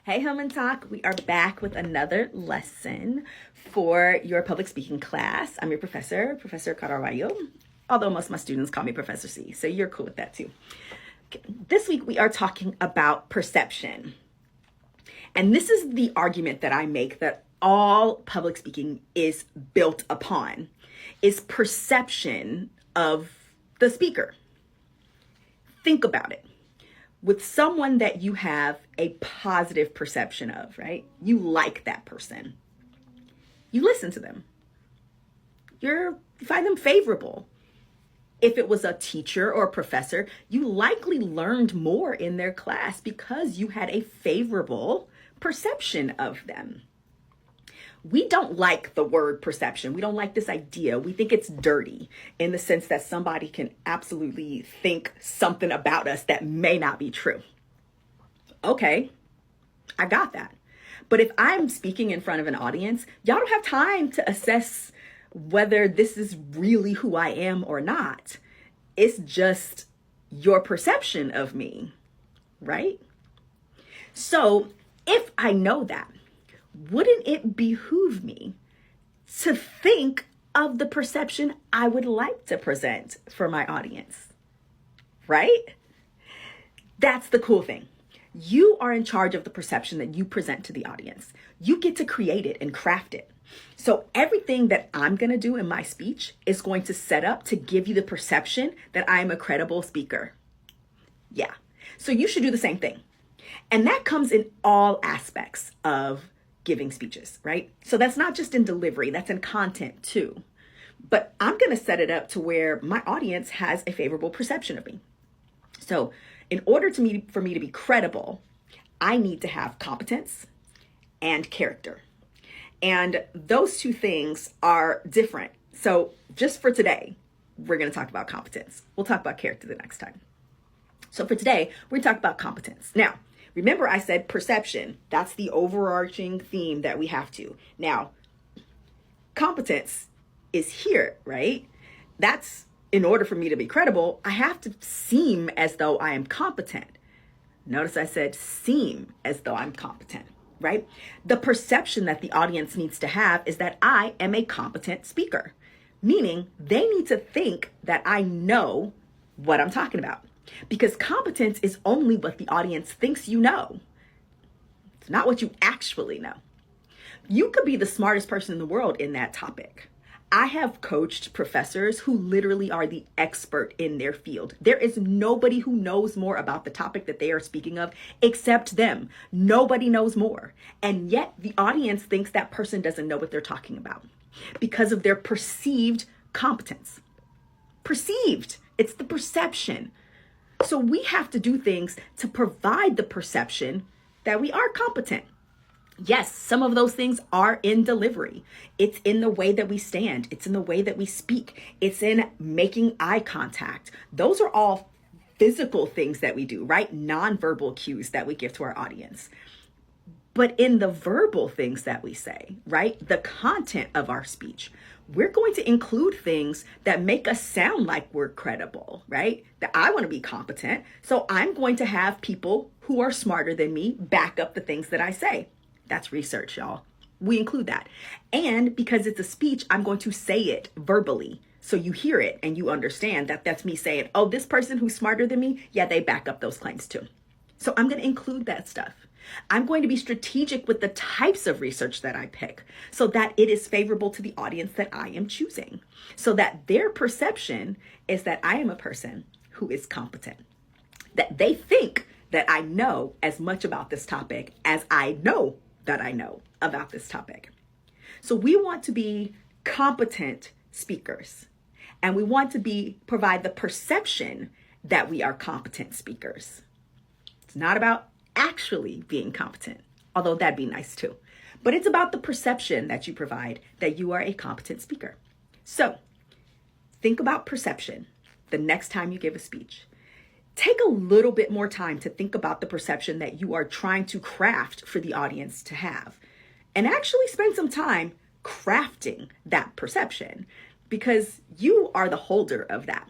Hey, Home and Talk. We are back with another lesson for your public speaking class. I'm your professor, Professor Carvalho, although most of my students call me Professor C, so you're cool with that too. This week we are talking about perception. And this is the argument that I make that all public speaking is built upon, is perception of the speaker. Think about it. With someone that you have a positive perception of, right? You like that person. You listen to them. You find them favorable. If it was a teacher or a professor, you likely learned more in their class because you had a favorable perception of them. We don't like the word perception. We don't like this idea. We think it's dirty in the sense that somebody can absolutely think something about us that may not be true. Okay, I got that. But if I'm speaking in front of an audience, y'all don't have time to assess whether this is really who I am or not. It's just your perception of me, right? So if I know that, wouldn't it behoove me to think of the perception I would like to present for my audience, right? That's the cool thing. You are in charge of the perception that you present to the audience. You get to create it and craft it. So everything that I'm going to do in my speech is going to set up to give you the perception that I'm a credible speaker. Yeah. So you should do the same thing. And that comes in all aspects of giving speeches, right? So that's not just in delivery, that's in content too. But I'm going to set it up to where my audience has a favorable perception of me. So in order for me to be credible, I need to have competence and character. And those two things are different. So just for today, we're going to talk about competence. We'll talk about character the next time. So for today, we're going to talk about competence. Now, remember I said perception. That's the overarching theme that we have to. Now, competence is here, right? That's in order for me to be credible, I have to seem as though I am competent. Notice I said seem as though I'm competent, right? The perception that the audience needs to have is that I am a competent speaker, meaning they need to think that I know what I'm talking about. Because competence is only what the audience thinks you know. It's not what you actually know. You could be the smartest person in the world in that topic. I have coached professors who literally are the expert in their field. There is nobody who knows more about the topic that they are speaking of except them. Nobody knows more. And yet the audience thinks that person doesn't know what they're talking about because of their perceived competence. Perceived. It's the perception. So we have to do things to provide the perception that we are competent. Yes, some of those things are in delivery. It's in the way that we stand. It's in the way that we speak. It's in making eye contact. Those are all physical things that we do, right? Nonverbal cues that we give to our audience. But in the verbal things that we say, right? The content of our speech, we're going to include things that make us sound like we're credible, right? That I want to be competent. So I'm going to have people who are smarter than me back up the things that I say. That's research, y'all. We include that. And because it's a speech, I'm going to say it verbally. So you hear it and you understand that that's me saying, oh, this person who's smarter than me, yeah, they back up those claims too. So I'm going to include that stuff. I'm going to be strategic with the types of research that I pick so that it is favorable to the audience that I am choosing, so that their perception is that I am a person who is competent, that they think that I know as much about this topic as I know that I know about this topic. So we want to be competent speakers, and we want to provide the perception that we are competent speakers. It's not about actually being competent, although that'd be nice too. But it's about the perception that you provide that you are a competent speaker. So think about perception the next time you give a speech. Take a little bit more time to think about the perception that you are trying to craft for the audience to have, and actually spend some time crafting that perception because you are the holder of that.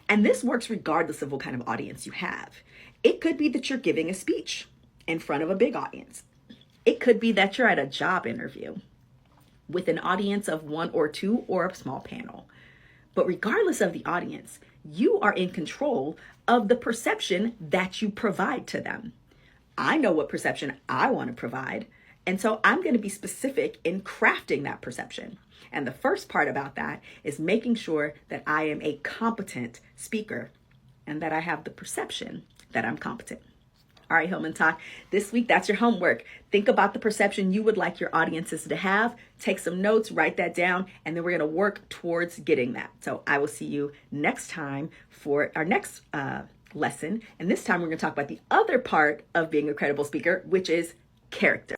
And this works regardless of what kind of audience you have. It could be that you're giving a speech in front of a big audience. It could be that you're at a job interview with an audience of 1 or 2 or a small panel. But regardless of the audience, you are in control of the perception that you provide to them. I know what perception I want to provide, and so I'm going to be specific in crafting that perception. And the first part about that is making sure that I am a competent speaker and that I have the perception that I'm competent. All right, Hillman Talk. This week, that's your homework. Think about the perception you would like your audiences to have. Take some notes, write that down, and then we're going to work towards getting that. So I will see you next time for our next lesson. And this time, we're going to talk about the other part of being a credible speaker, which is character.